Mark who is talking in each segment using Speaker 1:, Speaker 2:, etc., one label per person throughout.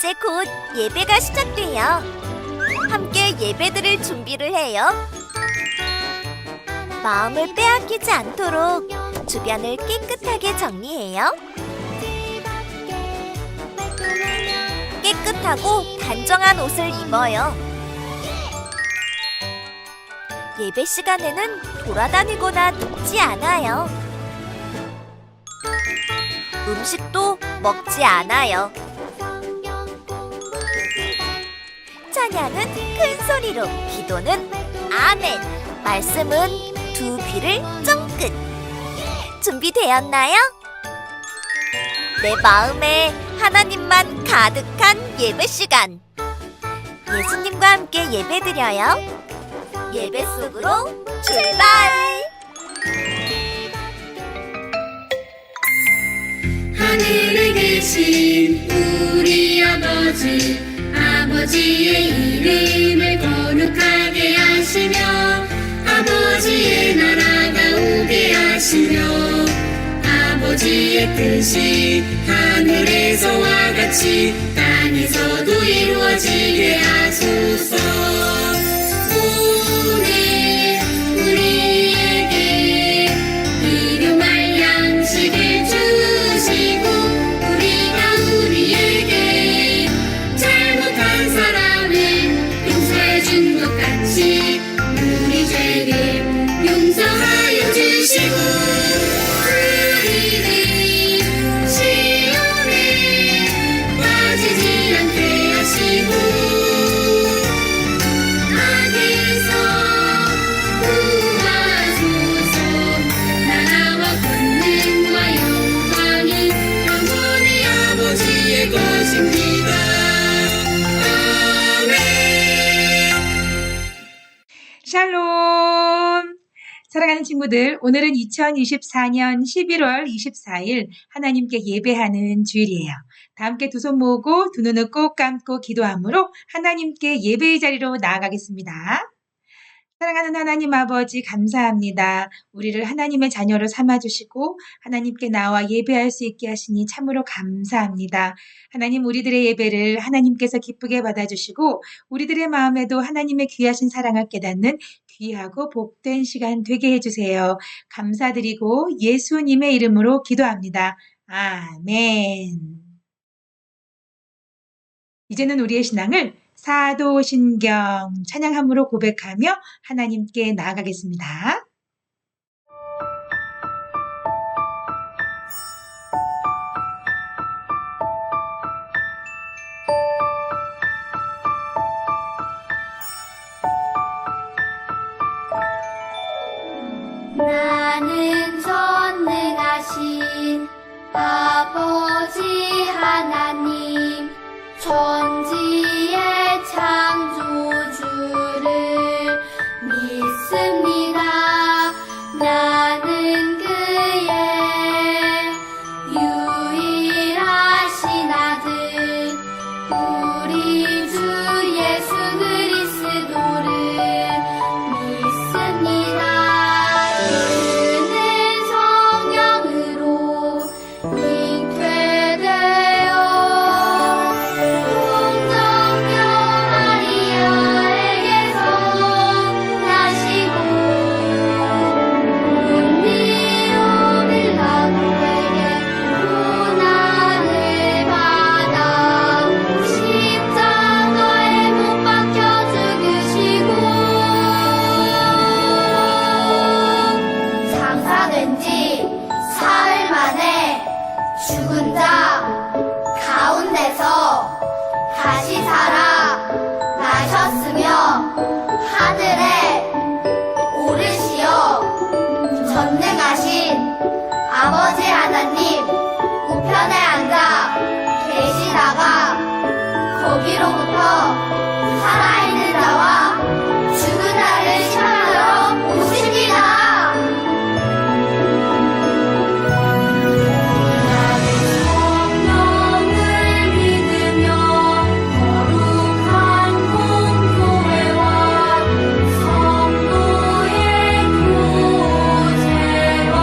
Speaker 1: 이제 곧 예배가 시작돼요. 함께 예배드릴 준비를 해요. 마음을 빼앗기지 않도록 주변을 깨끗하게 정리해요. 깨끗하고 단정한 옷을 입어요. 예배 시간에는 돌아다니거나 눕지 않아요. 음식도 먹지 않아요. 찬양은 큰 소리로, 기도는 아멘, 말씀은 두 귀를 쫑긋. 준비되었나요? 내 마음에 하나님만 가득한 예배 시간. 예수님과 함께 예배드려요. 예배 속으로 출발!
Speaker 2: 하늘에 계신 우리 아버지의 이름을 거룩하게 하시며 아버지의 나라가 오게 하시며 아버지의 뜻이 하늘에서와 같이 땅에서도 이루어지게 하소서. 오늘 우리에게 일용할 양식을 주시고 우리에게 잘못한 사람을 용서해 준 것 같이 우리 죄를 용서하여 주시고 우리를 시험에 빠지지 않게 하시고 악에서 구하소서. 나라와 권능과 영광이 영원히 아버지의 것입니다.
Speaker 3: 샬롬! 사랑하는 친구들, 오늘은 2024년 11월 24일 하나님께 예배하는 주일이에요. 다 함께 두 손 모으고 두 눈을 꼭 감고 기도함으로 하나님께 예배의 자리로 나아가겠습니다. 사랑하는 하나님 아버지, 감사합니다. 우리를 하나님의 자녀로 삼아주시고 하나님께 나와 예배할 수 있게 하시니 참으로 감사합니다. 하나님, 우리들의 예배를 하나님께서 기쁘게 받아주시고 우리들의 마음에도 하나님의 귀하신 사랑을 깨닫는 귀하고 복된 시간 되게 해주세요. 감사드리고 예수님의 이름으로 기도합니다. 아멘. 이제는 우리의 신앙을 사도신경 찬양함으로 고백하며 하나님께 나아가겠습니다.
Speaker 4: 나는 전능하신 아버지 하나님 천지의 창조주를 믿습니다. 나는 그의 유일하신 아들 우리 주 예수 그리스도를 믿습니다. 그는 성령으로 잉태되어 동정녀 마리아에게서 나시고 본디오 빌라도에게 고난을 받아 십자가에 못 박혀 죽으시고 장사된 지 사흘 만에 죽은 자 가운데서 다시 살아 나셨으며 하늘에 오르시어 전능하신 아버지 하나님 우편에 앉아 계시다가 거기로부터 살아있는 자와 죽은 자를 심판하러 오십니다. 나는 성령을 믿으며 거룩한 공교회와 성도의 교제와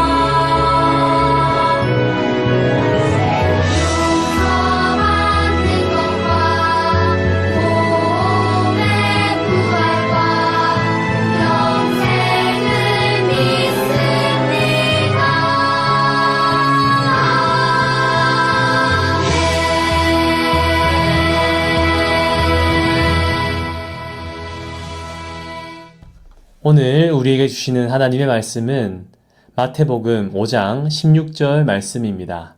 Speaker 4: 생명서 받는 것과
Speaker 5: 오늘 우리에게 주시는 하나님의 말씀은 마태복음 5장 16절 말씀입니다.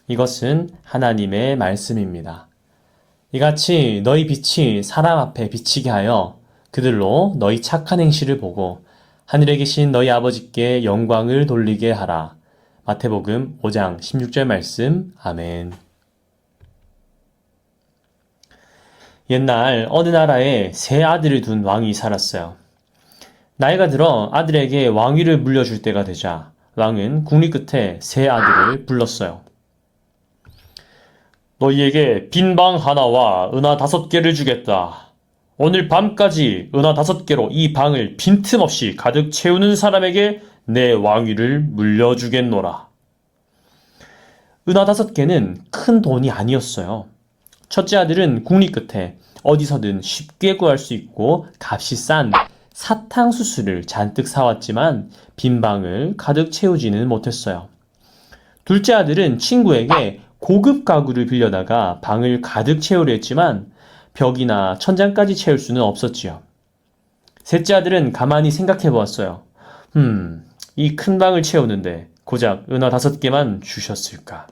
Speaker 5: 이것은 하나님의 말씀입니다. 이같이 너희 빛이 사람 앞에 비치게 하여 그들로 너희 착한 행실을 보고 하늘에 계신 너희 아버지께 영광을 돌리게 하라. 마태복음 5장 16절 말씀. 아멘. 옛날 어느 나라에 세 아들을 둔 왕이 살았어요. 나이가 들어 아들에게 왕위를 물려줄 때가 되자 왕은 국리 끝에 세 아들을 불렀어요. 너희에게 빈 방 하나와 은하 5개를 주겠다. 오늘 밤까지 은하 5개로 이 방을 빈틈없이 가득 채우는 사람에게 내 왕위를 물려주겠노라. 은하 5개는 큰 돈이 아니었어요. 첫째 아들은 국리 끝에 어디서든 쉽게 구할 수 있고 값이 싼 사탕수수를 잔뜩 사왔지만 빈 방을 가득 채우지는 못했어요. 둘째 아들은 친구에게 고급 가구를 빌려다가 방을 가득 채우려 했지만 벽이나 천장까지 채울 수는 없었지요. 셋째 아들은 가만히 생각해 보았어요. 이 큰 방을 채우는데 고작 은하 5개만 주셨을까?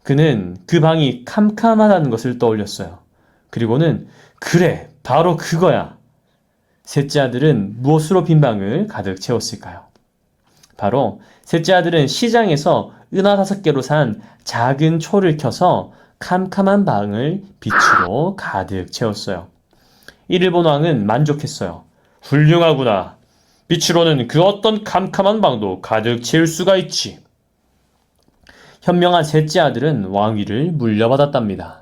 Speaker 5: 그는 그 방이 캄캄하다는 것을 떠올렸어요. 그리고는 그래, 바로 그거야. 셋째 아들은 무엇으로 빈 방을 가득 채웠을까요? 바로 셋째 아들은 시장에서 은하 5개로 산 작은 초를 켜서 캄캄한 방을 빛으로 가득 채웠어요. 이를 본 왕은 만족했어요. 훌륭하구나. 빛으로는 그 어떤 캄캄한 방도 가득 채울 수가 있지. 현명한 셋째 아들은 왕위를 물려받았답니다.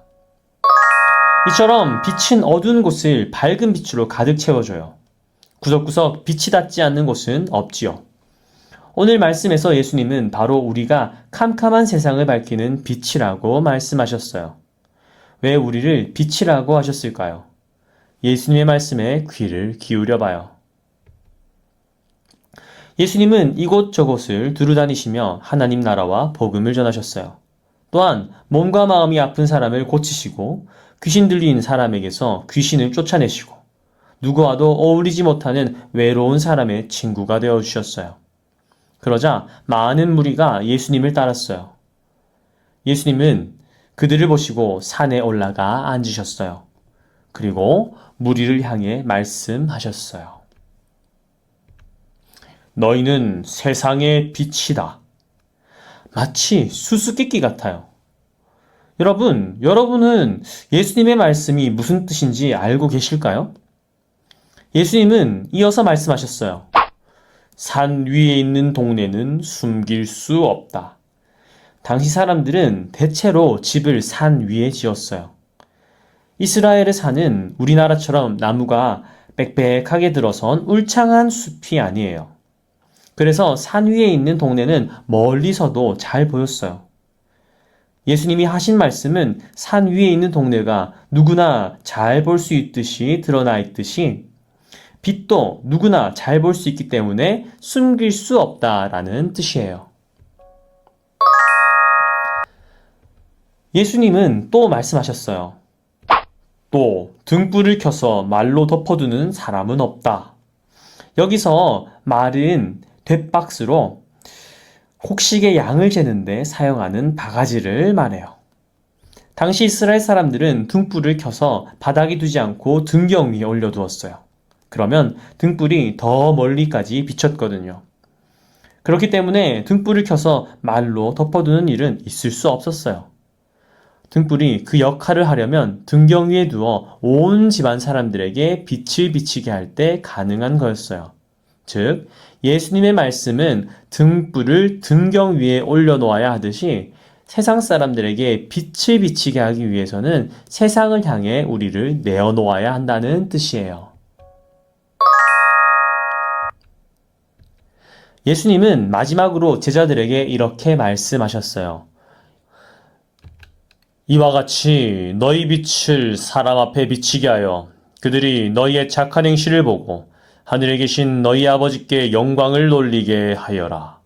Speaker 5: 이처럼 빛은 어두운 곳을 밝은 빛으로 가득 채워줘요. 구석구석 빛이 닿지 않는 곳은 없지요. 오늘 말씀에서 예수님은 바로 우리가 캄캄한 세상을 밝히는 빛이라고 말씀하셨어요. 왜 우리를 빛이라고 하셨을까요? 예수님의 말씀에 귀를 기울여 봐요. 예수님은 이곳저곳을 두루다니시며 하나님 나라와 복음을 전하셨어요. 또한 몸과 마음이 아픈 사람을 고치시고 귀신 들린 사람에게서 귀신을 쫓아내시고 누구와도 어울리지 못하는 외로운 사람의 친구가 되어주셨어요. 그러자 많은 무리가 예수님을 따랐어요. 예수님은 그들을 보시고 산에 올라가 앉으셨어요. 그리고 무리를 향해 말씀하셨어요. 너희는 세상의 빛이다. 마치 수수께끼 같아요. 여러분은 예수님의 말씀이 무슨 뜻인지 알고 계실까요? 예수님은 이어서 말씀하셨어요. 산 위에 있는 동네는 숨길 수 없다. 당시 사람들은 대체로 집을 산 위에 지었어요. 이스라엘의 산은 우리나라처럼 나무가 빽빽하게 들어선 울창한 숲이 아니에요. 그래서 산 위에 있는 동네는 멀리서도 잘 보였어요. 예수님이 하신 말씀은 산 위에 있는 동네가 누구나 잘 볼 수 있듯이 드러나 있듯이 빛도 누구나 잘 볼 수 있기 때문에 숨길 수 없다라는 뜻이에요. 예수님은 또 말씀하셨어요. 또 등불을 켜서 말로 덮어두는 사람은 없다. 여기서 말은 돛박스로 곡식의 양을 재는데 사용하는 바가지를 말해요. 당시 이스라엘 사람들은 등불을 켜서 바닥에 두지 않고 등경 위에 올려두었어요. 그러면 등불이 더 멀리까지 비쳤거든요. 그렇기 때문에 등불을 켜서 말로 덮어두는 일은 있을 수 없었어요. 등불이 그 역할을 하려면 등경 위에 두어 온 집안 사람들에게 빛을 비치게 할 때 가능한 거였어요. 즉, 예수님의 말씀은 등불을 등경 위에 올려놓아야 하듯이 세상 사람들에게 빛을 비치게 하기 위해서는 세상을 향해 우리를 내어놓아야 한다는 뜻이에요. 예수님은 마지막으로 제자들에게 이렇게 말씀하셨어요. 이와 같이 너희 빛을 사람 앞에 비치게 하여 그들이 너희의 착한 행실을 보고 하늘에 계신 너희 아버지께 영광을 돌리게 하여라.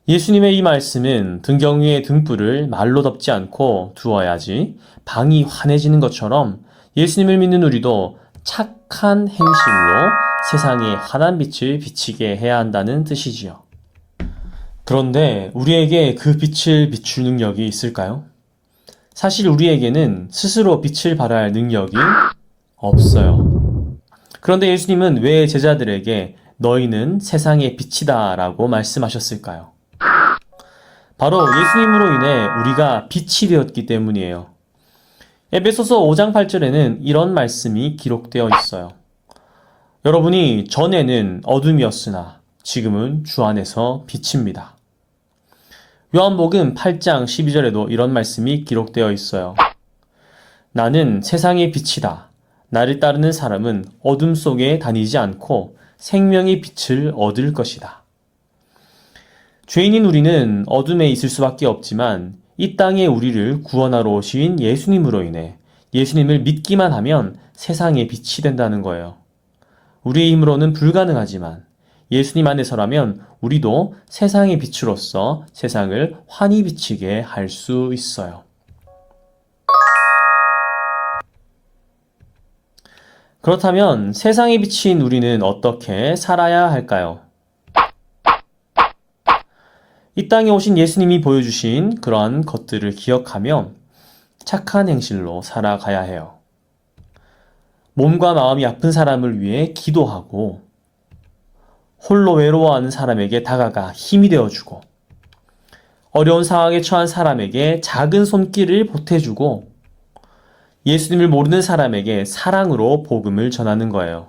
Speaker 5: 예수님의 이 말씀은 등경 위에 등불을 말로 덮지 않고 두어야지 방이 환해지는 것처럼 예수님을 믿는 우리도 착한 행실로 세상에 환한 빛을 비치게 해야 한다는 뜻이지요. 그런데 우리에게 그 빛을 비출 능력이 있을까요? 사실 우리에게는 스스로 빛을 발할 능력이 없어요. 그런데 예수님은 왜 제자들에게 너희는 세상의 빛이다 라고 말씀하셨을까요? 바로 예수님으로 인해 우리가 빛이 되었기 때문이에요. 에베소서 5장 8절에는 이런 말씀이 기록되어 있어요. 여러분이 전에는 어둠이었으나 지금은 주 안에서 빛입니다. 요한복음 8장 12절에도 이런 말씀이 기록되어 있어요. 나는 세상의 빛이다. 나를 따르는 사람은 어둠 속에 다니지 않고 생명의 빛을 얻을 것이다. 죄인인 우리는 어둠에 있을 수밖에 없지만 이 땅에 우리를 구원하러 오신 예수님으로 인해 예수님을 믿기만 하면 세상의 빛이 된다는 거예요. 우리의 힘으로는 불가능하지만 예수님 안에서라면 우리도 세상의 빛으로서 세상을 환히 비치게 할 수 있어요. 그렇다면 세상에 비친 우리는 어떻게 살아야 할까요? 이 땅에 오신 예수님이 보여주신 그러한 것들을 기억하며 착한 행실로 살아가야 해요. 몸과 마음이 아픈 사람을 위해 기도하고 홀로 외로워하는 사람에게 다가가 힘이 되어주고 어려운 상황에 처한 사람에게 작은 손길을 보태주고 예수님을 모르는 사람에게 사랑으로 복음을 전하는 거예요.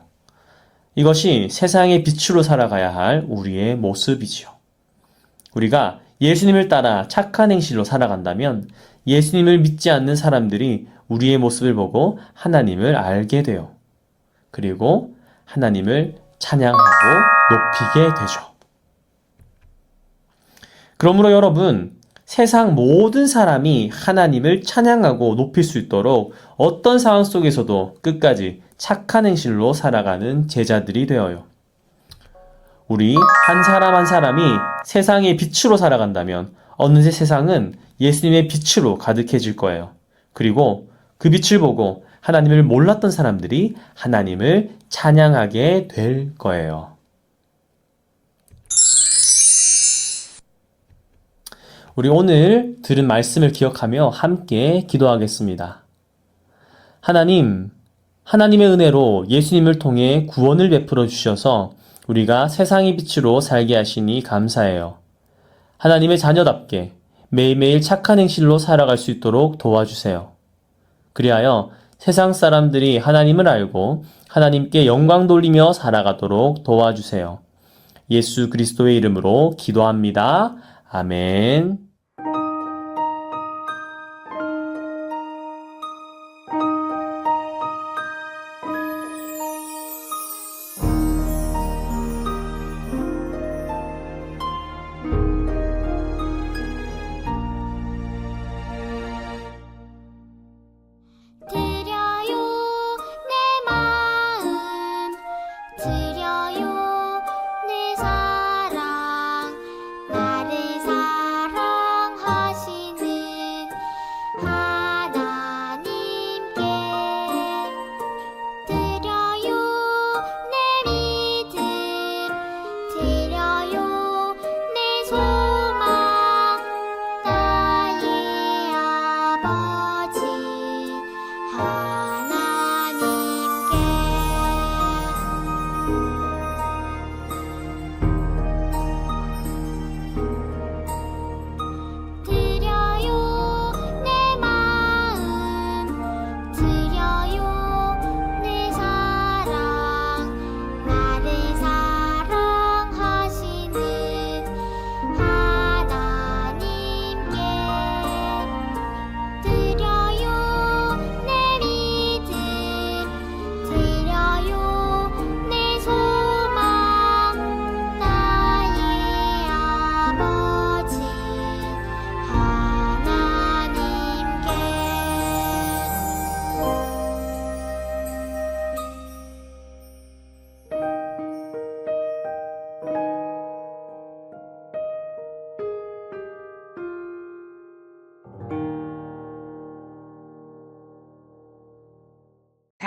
Speaker 5: 이것이 세상의 빛으로 살아가야 할 우리의 모습이지요. 우리가 예수님을 따라 착한 행실로 살아간다면 예수님을 믿지 않는 사람들이 우리의 모습을 보고 하나님을 알게 돼요. 그리고 하나님을 찬양하고 높이게 되죠. 그러므로 여러분, 세상 모든 사람이 하나님을 찬양하고 높일 수 있도록 어떤 상황 속에서도 끝까지 착한 행실로 살아가는 제자들이 되어요. 우리 한 사람 한 사람이 세상의 빛으로 살아간다면 어느새 세상은 예수님의 빛으로 가득해질 거예요. 그리고 그 빛을 보고 하나님을 몰랐던 사람들이 하나님을 찬양하게 될 거예요. 우리 오늘 들은 말씀을 기억하며 함께 기도하겠습니다. 하나님, 하나님의 은혜로 예수님을 통해 구원을 베풀어 주셔서 우리가 세상의 빛으로 살게 하시니 감사해요. 하나님의 자녀답게 매일매일 착한 행실로 살아갈 수 있도록 도와주세요. 그리하여 세상 사람들이 하나님을 알고 하나님께 영광 돌리며 살아가도록 도와주세요. 예수 그리스도의 이름으로 기도합니다. 아멘.
Speaker 4: 드려요 내 마음 드려요 내 사랑 나를 사랑해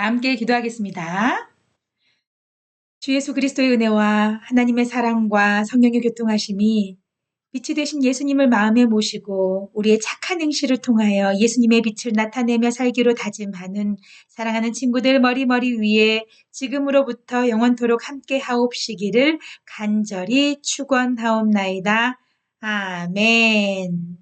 Speaker 3: 함께 기도하겠습니다. 주 예수 그리스도의 은혜와 하나님의 사랑과 성령의 교통하심이 빛이 되신 예수님을 마음에 모시고 우리의 착한 행실을 통하여 예수님의 빛을 나타내며 살기로 다짐하는 사랑하는 친구들 머리 위에 지금으로부터 영원토록 함께 하옵시기를 간절히 축원하옵나이다. 아멘.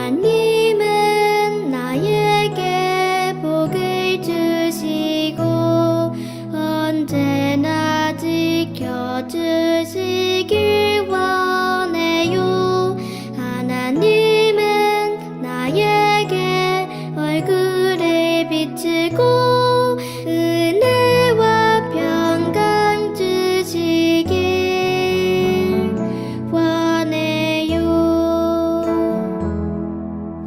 Speaker 4: 하나님은 나에게 복을 주시고 언제나 지켜주시길 원해요. 하나님은 나에게 얼굴을 비추고 은혜와 평강 주시길 원해요.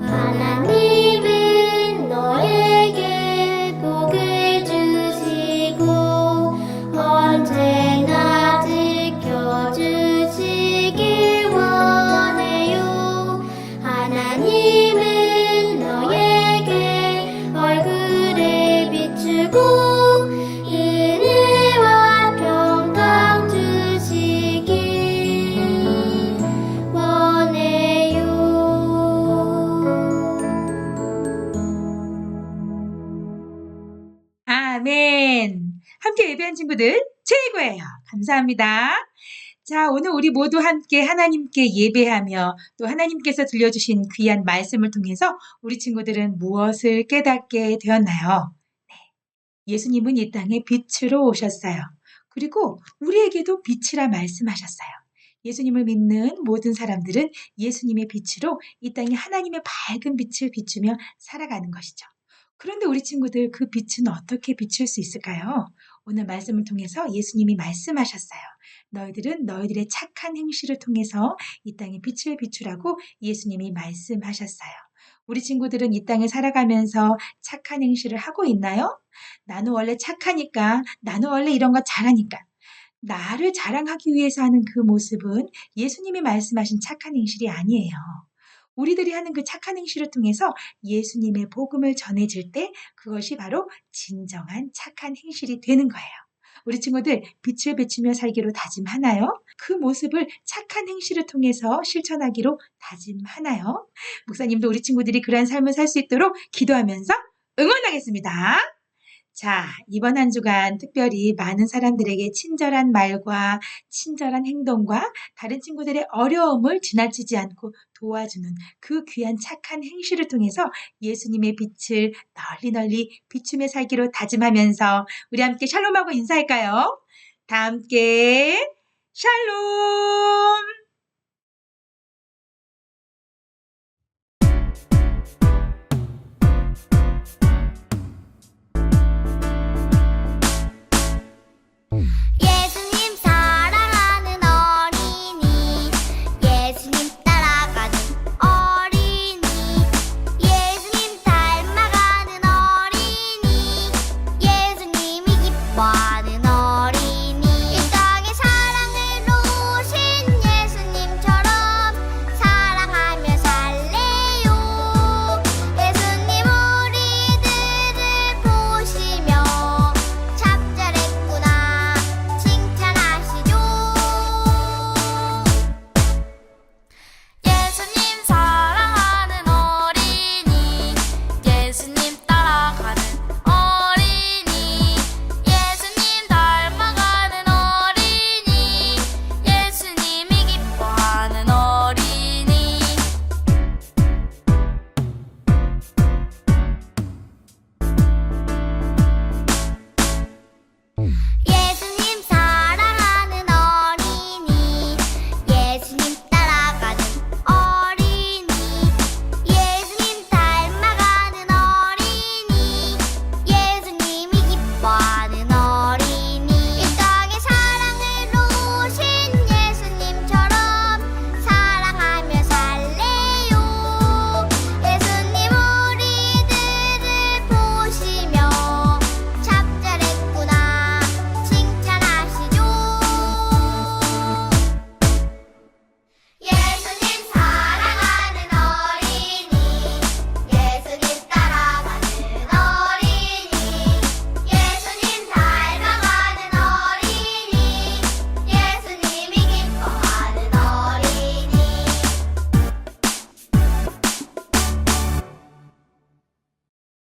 Speaker 4: 하나님은 너에게 복을 주시고 언제나 지켜주시길 원해요. 하나님은 너에게 얼굴을 비추고 은혜와 평강 주시길 원해요.
Speaker 3: 아멘. 함께 예배한 친구들 최고예요. 감사합니다. 자, 오늘 우리 모두 함께 하나님께 예배하며 또 하나님께서 들려주신 귀한 말씀을 통해서 우리 친구들은 무엇을 깨닫게 되었나요? 네, 예수님은 이 땅에 빛으로 오셨어요. 그리고 우리에게도 빛이라 말씀하셨어요. 예수님을 믿는 모든 사람들은 예수님의 빛으로 이 땅에 하나님의 밝은 빛을 비추며 살아가는 것이죠. 그런데 우리 친구들 그 빛은 어떻게 비출 수 있을까요? 오늘 말씀을 통해서 예수님이 말씀하셨어요. 너희들은 너희들의 착한 행실을 통해서 이 땅에 빛을 비추라고 예수님이 말씀하셨어요. 우리 친구들은 이 땅에 살아가면서 착한 행실을 하고 있나요? 나는 원래 착하니까, 나는 원래 이런 거 잘하니까. 나를 자랑하기 위해서 하는 그 모습은 예수님이 말씀하신 착한 행실이 아니에요. 우리들이 하는 그 착한 행실을 통해서 예수님의 복음을 전해질 때 그것이 바로 진정한 착한 행실이 되는 거예요. 우리 친구들 빛을 비추며 살기로 다짐하나요? 그 모습을 착한 행실을 통해서 실천하기로 다짐하나요? 목사님도 우리 친구들이 그러한 삶을 살 수 있도록 기도하면서 응원하겠습니다. 자, 이번 한 주간 특별히 많은 사람들에게 친절한 말과 친절한 행동과 다른 친구들의 어려움을 지나치지 않고 도와주는 그 귀한 착한 행실을 통해서 예수님의 빛을 널리 비추며 살기로 다짐하면서 우리 함께 샬롬하고 인사할까요? 다 함께 샬롬!